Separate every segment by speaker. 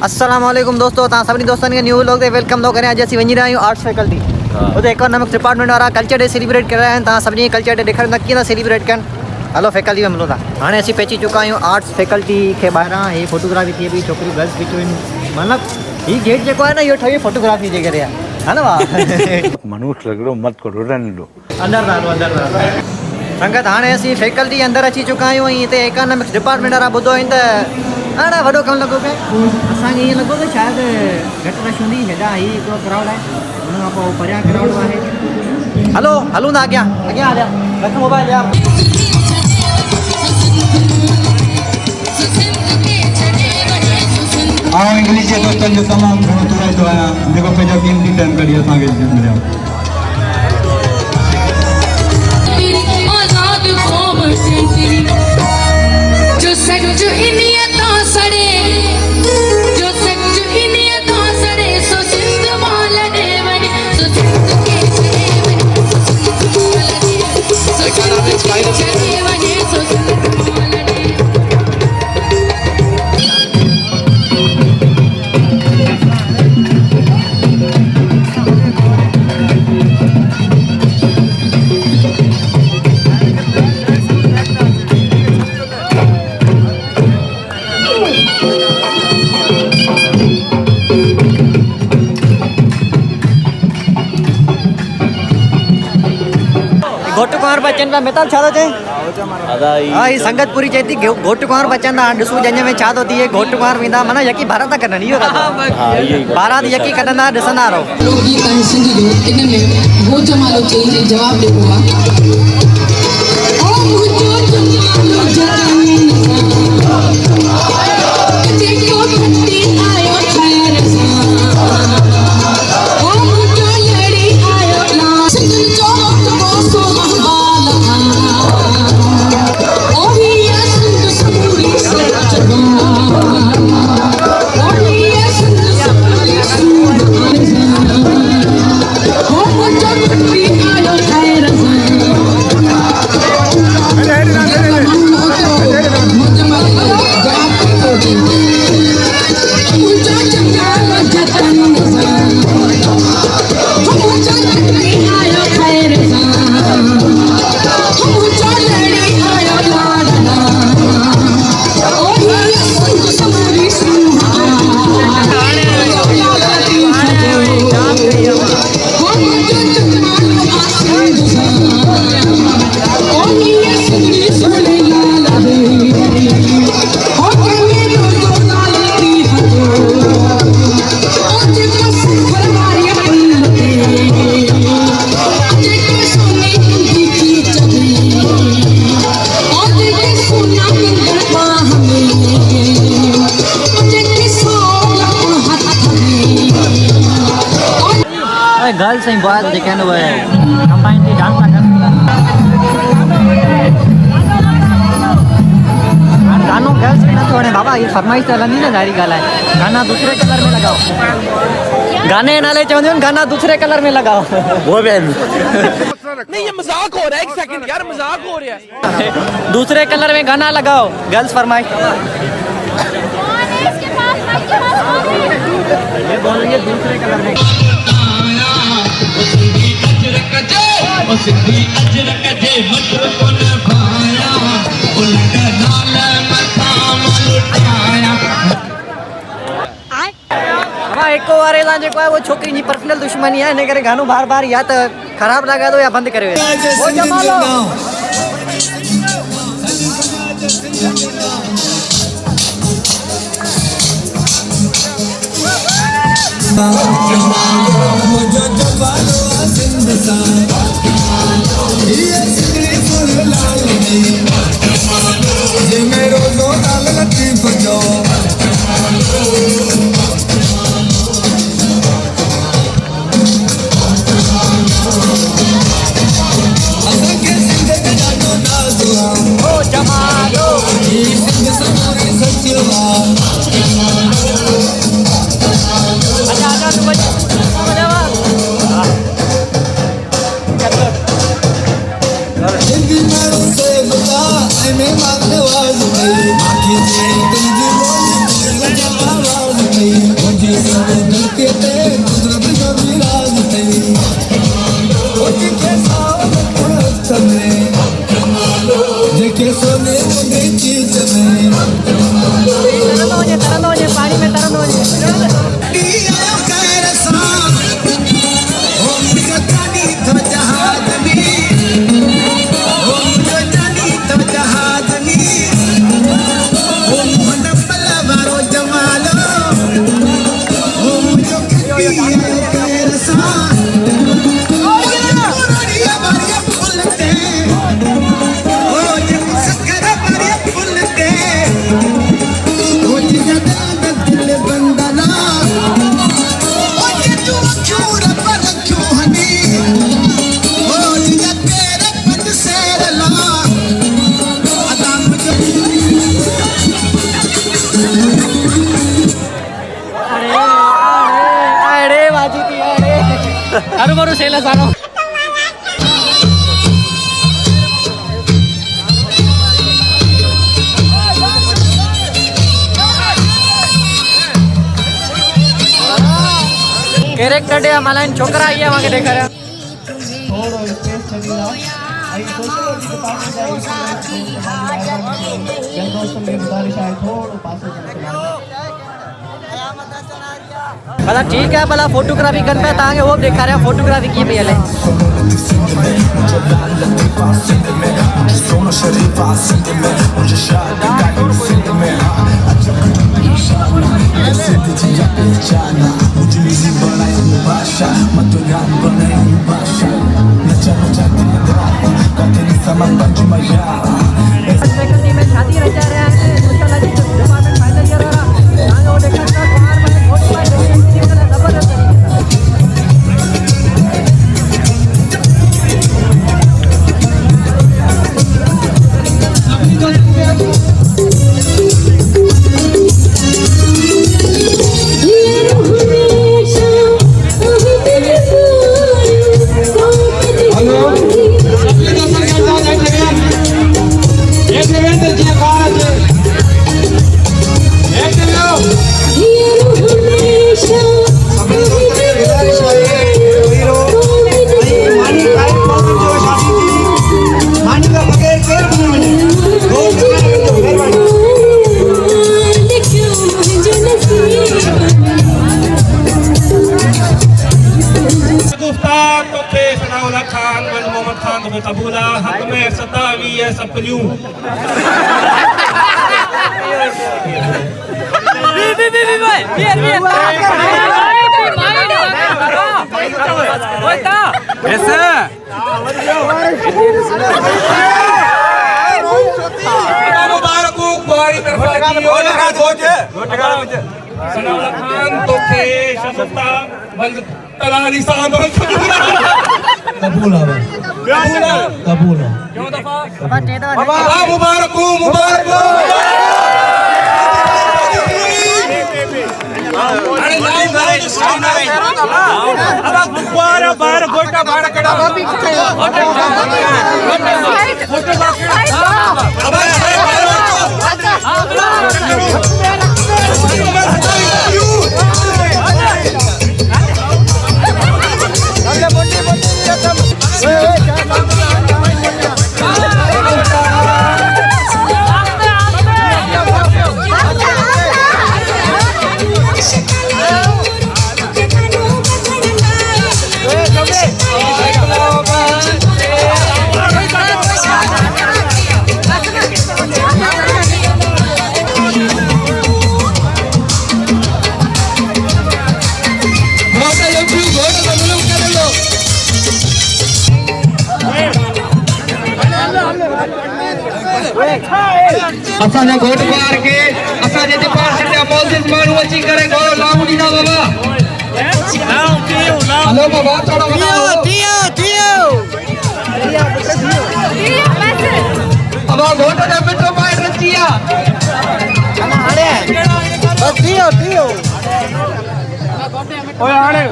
Speaker 1: अस्सलाम वालेकुम दोस्तों, तव्हां सभिनी दोस्तनि खे न्यू व्लॉग ते वेलकम थो करियां। अॼु असीं वञी रहिया आहियूं आर्ट्स फैकल्टी। उते इकोनॉमिक्स डिपार्टमेंट वारा कल्चर डे सेलिब्रेट करे रहिया आहिनि। तव्हां सभिनी कल्चर डे ॾेखारींदा कीअं था सेलिब्रेट कनि। हलो फैकल्टी में मिलो था। हाणे असीं पहुची चुका आहियूं आर्ट्स फैकल्टी खे ॿाहिरां। हीअ फोटोग्राफी थिए पई, छोकिरियूं गर्ल्स बीठियूं आहिनि। मतिलबु हीअ गेट जेको आहे न, इहो ठही फोटोग्राफी जे करे आहे, है न भाउ?
Speaker 2: मनुष्य लॻिड़ो मत करो रहंदो
Speaker 1: अंदरि संगत। हाणे असीं फैकल्टी अंदरि अची चुका आहियूं। ऐं हिते इकोनॉमिक्स डिपार्टमेंट वारा ॿुधो आहिनि त ॾाढा वॾो कमु लॻो पियो। असांखे ईअं लॻो त शायदि घटि रश हूंदी, हेॾा हीअ हिकिड़ो क्राउड आहे, हुन खां पोइ परियां क्राउड आहे। हलो हलूं था अॻियां हलिया। रख मोबाइल यार।
Speaker 3: आउं इंग्लिश जे दोस्तनि जो तमामु घणो तुराईंदो आहियां, जेको पंहिंजो कीमती टाइम कढी असांखे मिलियो।
Speaker 1: घोटु कुंवर बच्चन पिया मिताल छा थो चए? हा ही संगत पूरी चए थी घोटु कुंवर बच्चन था। ॾिसूं जंज में छा थो थिए। घोटु कुंवर वेंदा माना यकी भारत था कढनि। इहो भारत यकी कढंदा, ॾिसंदा रहो। गर्ल्स ऐं बॉयज़ जेके आहिनि उहे कंबाइन थी डांस था कनि। गानो गर्ल्स में नथो वणे बाबा, ये फरमाइश त हलंदी न। ज़ाहिरी ॻाल्हि आहे, गाना दूसरे कलर में लगाओ। गाने नाले चवंदियूं आहिनि गाना दूसरे कलर में लगाओ। वो भी
Speaker 4: नहीं, ये मजाक हो रहा है। एक सेकंड यार, मजाक हो रहा है।
Speaker 1: दूसरे कलर में गाना लगाओ, गर्ल्स फरमाइश। ये बोल रही है दूसरे कलर में। एको वारे सां जेको आहे वो छोकिरी जी पर्सनल दुश्मनी आहे, इन करे गानो बार बार या त ख़राब लॻा थो या बंदि करे वियो। जमालो पानी में तरन हो अरे बारू सेला सानो कैरेक्टर डे आम्हाला छोकरा आहे मागे देखा रे
Speaker 5: थोडं स्पेस चलीला आई सोशल
Speaker 1: भला ठीक है भला फोटोग्राफी कर पे तांगे वो देखा रहे फोटोग्राफी की भी है में शादी रचा रहे हैं सोशल डिपार्टमेंट फाइनल ईयर वाला तांगे वो देखा
Speaker 6: तबूला हक में सतावी है सपन्यू खान तो थे शसता बंद तलानी साहब कबूल है कबूल है क्यों दफा मुबारक हो मुबारक हो अरे अब गुब्बारा बाहर गोटा बाहर कड़ा
Speaker 3: असांजा घोट पार के असांजे डिपार्टमेंट जा मौजूद माण्हू अची करे घोड़ो लाऊं ॾींदा बाबा हलो बाबा थोड़ा बाबा घोट जा मिठो पाए रची आ
Speaker 1: बस थियो
Speaker 3: ओए हाणे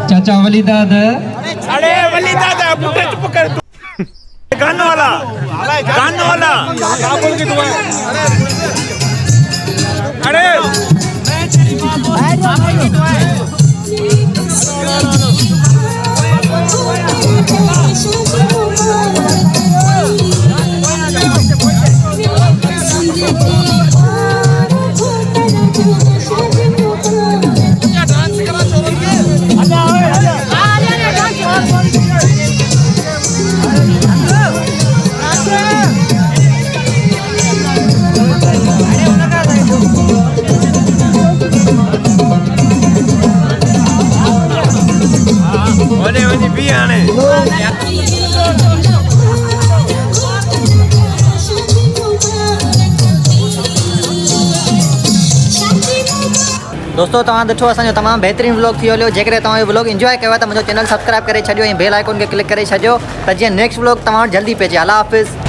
Speaker 3: चाचा चाचा वलीदाद
Speaker 6: अरे वली दादा पुटे चुप कर तू गाना वाला क्या बोल के दुआ अरे
Speaker 1: दोस्तों तव्हां ॾिठो असांजो तमामु बहितरीनु व्लॉग थी वियो जेकॾहिं तव्हां इहो व्लॉग इंजॉय कयो आहे त मुंहिंजो चैनल सब्सक्राइब करे छॾियो ऐं बेल आइकॉन खे क्लिक करे छॾियो त जीअं नेक्स्ट व्लॉग तव्हां वटि जल्दी पइजे। अल्लाह हाफ़िज़।